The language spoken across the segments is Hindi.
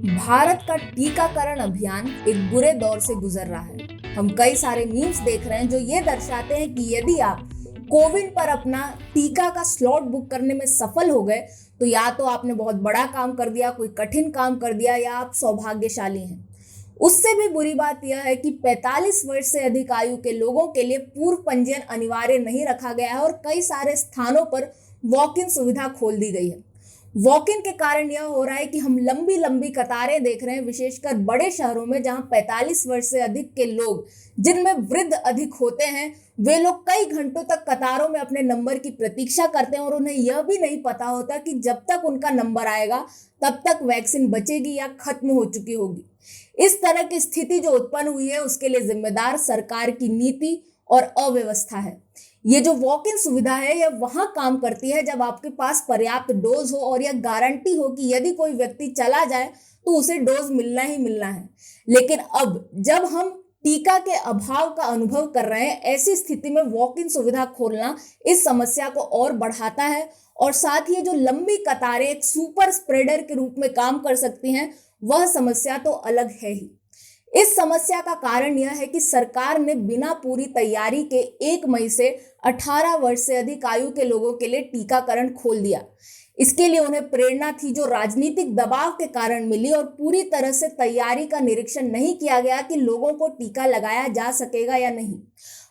भारत का टीकाकरण अभियान एक बुरे दौर से गुजर रहा है। हम कई सारे मीम्स देख रहे हैं जो ये दर्शाते हैं कि यदि आप कोविन पर अपना टीका का स्लॉट बुक करने में सफल हो गए तो या तो आपने बहुत बड़ा काम कर दिया, कोई कठिन काम कर दिया, या आप सौभाग्यशाली हैं। उससे भी बुरी बात यह है कि 45 वर्ष से अधिक आयु के लोगों के लिए पूर्व पंजीयन अनिवार्य नहीं रखा गया है और कई सारे स्थानों पर वॉक इन सुविधा खोल दी गई है। वॉक इन के कारण यह हो रहा है कि हम लंबी लंबी कतारें देख रहे हैं, विशेषकर बड़े शहरों में जहां 45 वर्ष से अधिक के लोग, जिनमें वृद्ध अधिक होते हैं, वे लोग कई घंटों तक कतारों में अपने नंबर की प्रतीक्षा करते हैं और उन्हें यह भी नहीं पता होता कि जब तक उनका नंबर आएगा तब तक वैक्सीन बचेगी या खत्म हो चुकी होगी। इस तरह की स्थिति जो उत्पन्न हुई है उसके लिए जिम्मेदार सरकार की नीति और अव्यवस्था है। ये जो वॉक इन सुविधा है यह वहां काम करती है जब आपके पास पर्याप्त डोज हो और यह गारंटी हो कि यदि कोई व्यक्ति चला जाए तो उसे डोज मिलना ही मिलना है। लेकिन अब जब हम टीका के अभाव का अनुभव कर रहे हैं, ऐसी स्थिति में वॉक इन सुविधा खोलना इस समस्या को और बढ़ाता है और साथ ही जो लंबी कतारें एक सुपर स्प्रेडर के रूप में काम कर सकती हैं, वह समस्या तो अलग है ही। इस समस्या का कारण यह है कि सरकार ने बिना पूरी तैयारी के 1 मई से 18 वर्ष से अधिक आयु के लोगों के लिए टीकाकरण खोल दिया। इसके लिए उन्हें प्रेरणा थी जो राजनीतिक दबाव के कारण मिली और पूरी तरह से तैयारी का निरीक्षण नहीं किया गया कि लोगों को टीका लगाया जा सकेगा या नहीं।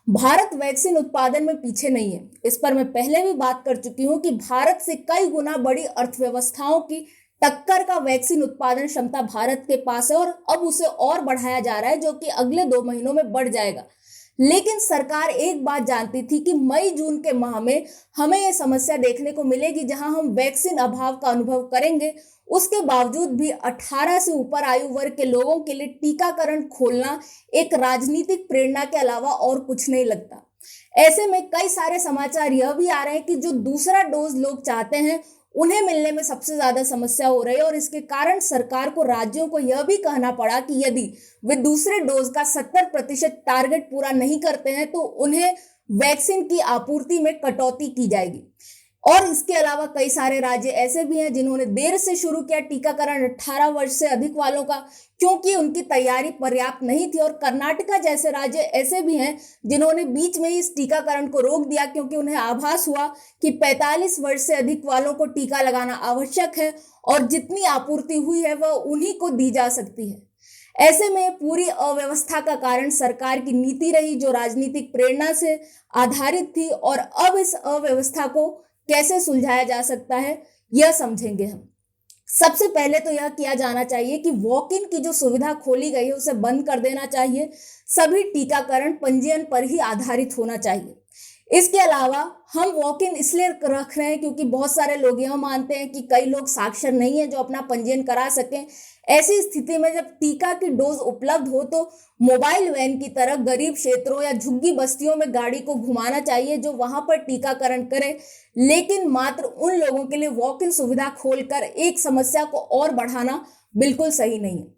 भारत वैक्सीन उत्पादन में पीछे नहीं है। इस पर मैं पहले भी बात कर चुकी हूँ कि भारत से कई गुना बड़ी अर्थव्यवस्थाओं की टक्कर का वैक्सीन उत्पादन क्षमता भारत के पास है और अब उसे और बढ़ाया जा रहा है, जो कि अगले 2 महीनों में बढ़ जाएगा। लेकिन सरकार एक बात जानती थी कि मई जून के माह में हमें यह समस्या देखने को मिलेगी जहां हम वैक्सीन अभाव का अनुभव करेंगे। उसके बावजूद भी 18 से ऊपर आयु वर्ग के लोगों के लिए टीकाकरण खोलना एक राजनीतिक प्रेरणा के अलावा और कुछ नहीं लगता। ऐसे में कई सारे समाचार यह भी आ रहे हैं कि जो दूसरा डोज लोग चाहते हैं उन्हें मिलने में सबसे ज्यादा समस्या हो रही है और इसके कारण सरकार को राज्यों को यह भी कहना पड़ा कि यदि वे दूसरे डोज का 70% टारगेट पूरा नहीं करते हैं तो उन्हें वैक्सीन की आपूर्ति में कटौती की जाएगी। और इसके अलावा कई सारे राज्य ऐसे भी हैं जिन्होंने देर से शुरू किया टीकाकरण 18 वर्ष से अधिक वालों का, क्योंकि उनकी तैयारी पर्याप्त नहीं थी। और कर्नाटका जैसे राज्य ऐसे भी हैं जिन्होंने बीच में इस टीकाकरण को रोक दिया क्योंकि उन्हें आभास हुआ कि 45 वर्ष से अधिक वालों को टीका लगाना आवश्यक है और जितनी आपूर्ति हुई है वह उन्हीं को दी जा सकती है। ऐसे में पूरी अव्यवस्था का कारण सरकार की नीति रही जो राजनीतिक प्रेरणा से आधारित थी। और अब इस अव्यवस्था को कैसे सुलझाया जा सकता है यह समझेंगे हम। सबसे पहले तो यह किया जाना चाहिए कि वॉक इन की जो सुविधा खोली गई है उसे बंद कर देना चाहिए। सभी टीकाकरण पंजीयन पर ही आधारित होना चाहिए। इसके अलावा हम वॉक इन इसलिए रख रहे हैं क्योंकि बहुत सारे लोग यह मानते हैं कि कई लोग साक्षर नहीं है जो अपना पंजीयन करा सकें। ऐसी स्थिति में जब टीका की डोज उपलब्ध हो तो मोबाइल वैन की तरह गरीब क्षेत्रों या झुग्गी बस्तियों में गाड़ी को घुमाना चाहिए जो वहां पर टीकाकरण करे। लेकिन मात्र उन लोगों के लिए वॉक इन सुविधा खोलकर एक समस्या को और बढ़ाना बिल्कुल सही नहीं है।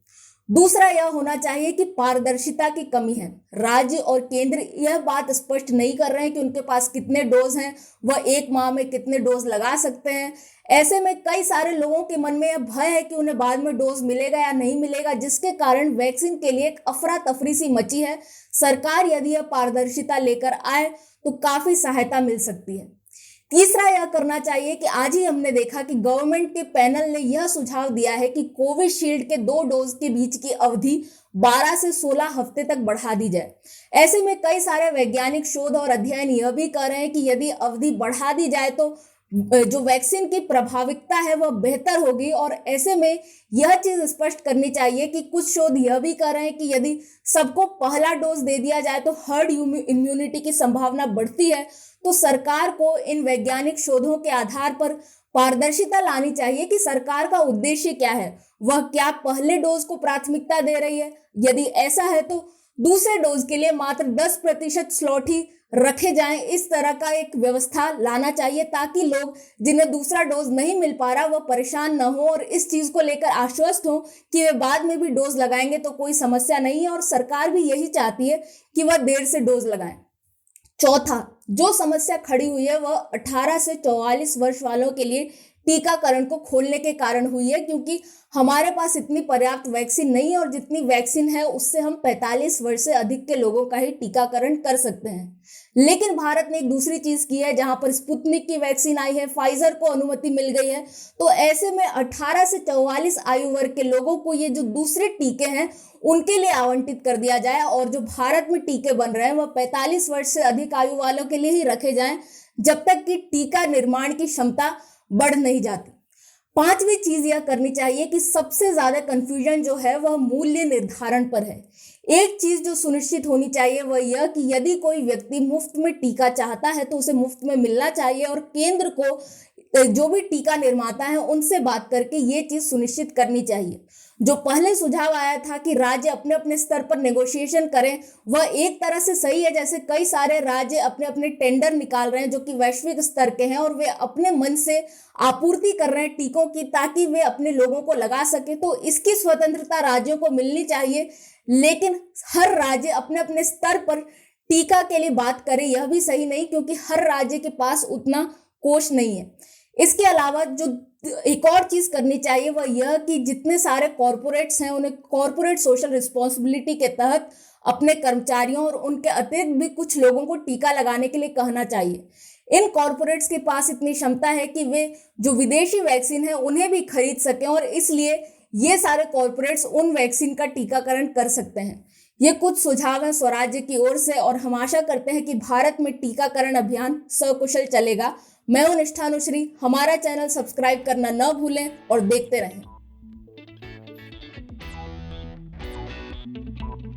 दूसरा यह होना चाहिए कि पारदर्शिता की कमी है। राज्य और केंद्र यह बात स्पष्ट नहीं कर रहे हैं कि उनके पास कितने डोज हैं, वह 1 माह में कितने डोज लगा सकते हैं। ऐसे में कई सारे लोगों के मन में यह भय है कि उन्हें बाद में डोज मिलेगा या नहीं मिलेगा, जिसके कारण वैक्सीन के लिए एक अफरा तफरी सी मची है। सरकार यदि यह पारदर्शिता लेकर आए तो काफी सहायता मिल सकती है। तीसरा यह करना चाहिए कि आज ही हमने देखा कि गवर्नमेंट के पैनल ने यह सुझाव दिया है कि कोविशील्ड के 2 डोज के बीच की अवधि 12 से 16 हफ्ते तक बढ़ा दी जाए। ऐसे में कई सारे वैज्ञानिक शोध और अध्ययन यह भी कर रहे हैं कि यदि अवधि बढ़ा दी जाए तो जो वैक्सीन की प्रभाविकता है वह बेहतर होगी। और ऐसे में यह चीज स्पष्ट करनी चाहिए कि कुछ शोध यह भी कर रहे हैं कि यदि सबको पहला डोज दे दिया जाए तो हर्ड इम्यूनिटी की संभावना बढ़ती है। तो सरकार को इन वैज्ञानिक शोधों के आधार पर पारदर्शिता लानी चाहिए कि सरकार का उद्देश्य क्या है, वह क्या पहले डोज को प्राथमिकता दे रही है। यदि ऐसा है तो दूसरे डोज के लिए मात्र 10% स्लॉट ही रखे जाएं। इस तरह का एक व्यवस्था लाना चाहिए ताकि लोग जिन्हें दूसरा डोज नहीं मिल पा रहा वह परेशान न हो और इस चीज को लेकर आश्वस्त हो कि वे बाद में भी डोज लगाएंगे तो कोई समस्या नहीं है। और सरकार भी यही चाहती है कि वह देर से डोज लगाएं। चौथा जो समस्या खड़ी हुई है वह 18 से 44 वर्ष वालों के लिए टीकाकरण को खोलने के कारण हुई है, क्योंकि हमारे पास इतनी पर्याप्त वैक्सीन नहीं है और जितनी वैक्सीन है उससे हम 45 वर्ष से अधिक के लोगों का ही टीकाकरण कर सकते हैं। लेकिन भारत ने एक दूसरी चीज की है, जहां पर स्पुतनिक की वैक्सीन आई है, फाइजर को अनुमति मिल गई है, तो ऐसे में 18 से 44 आयु वर्ग के लोगों को ये जो दूसरे टीके हैं उनके लिए आवंटित कर दिया जाए, और जो भारत में टीके बन रहे हैं वह 45 वर्ष से अधिक आयु वालों के लिए ही रखे जाएं, जब तक कि टीका निर्माण की क्षमता बढ़ नहीं जाती। पांचवी चीज यह करनी चाहिए कि सबसे ज्यादा कंफ्यूजन जो है वह मूल्य निर्धारण पर है। एक चीज जो सुनिश्चित होनी चाहिए वह यह कि यदि कोई व्यक्ति मुफ्त में टीका चाहता है तो उसे मुफ्त में मिलना चाहिए, और केंद्र को जो भी टीका निर्माता है उनसे बात करके ये चीज सुनिश्चित करनी चाहिए। जो पहले सुझाव आया था कि राज्य अपने अपने स्तर पर नेगोशिएशन करें, वह एक तरह से सही है। जैसे कई सारे राज्य अपने अपने टेंडर निकाल रहे हैं जो कि वैश्विक स्तर के हैं, और वे अपने मन से आपूर्ति कर रहे हैं टीकों की, ताकि वे अपने लोगों को लगा सके। तो इसकी स्वतंत्रता राज्यों को मिलनी चाहिए, लेकिन हर राज्य अपने अपने स्तर पर टीका के लिए बात करे यह भी सही नहीं, क्योंकि हर राज्य के पास उतना कोष नहीं है। इसके अलावा जो एक और चीज करनी चाहिए वह यह कि जितने सारे कॉरपोरेट्स हैं उन्हें कॉरपोरेट सोशल रिस्पॉन्सिबिलिटी के तहत अपने कर्मचारियों और उनके अतिरिक्त भी कुछ लोगों को टीका लगाने के लिए कहना चाहिए। इन कॉरपोरेट्स के पास इतनी क्षमता है कि वे जो विदेशी वैक्सीन है उन्हें भी खरीद सकें, और इसलिए ये सारे कॉरपोरेट्स उन वैक्सीन का टीकाकरण कर सकते हैं। ये कुछ सुझाव हैं स्वराज्य की ओर से, और हम आशा करते हैं कि भारत में टीकाकरण अभियान सकुशल चलेगा। मैं हूं निष्ठा अनुश्री। हमारा चैनल सब्सक्राइब करना न भूलें और देखते रहें।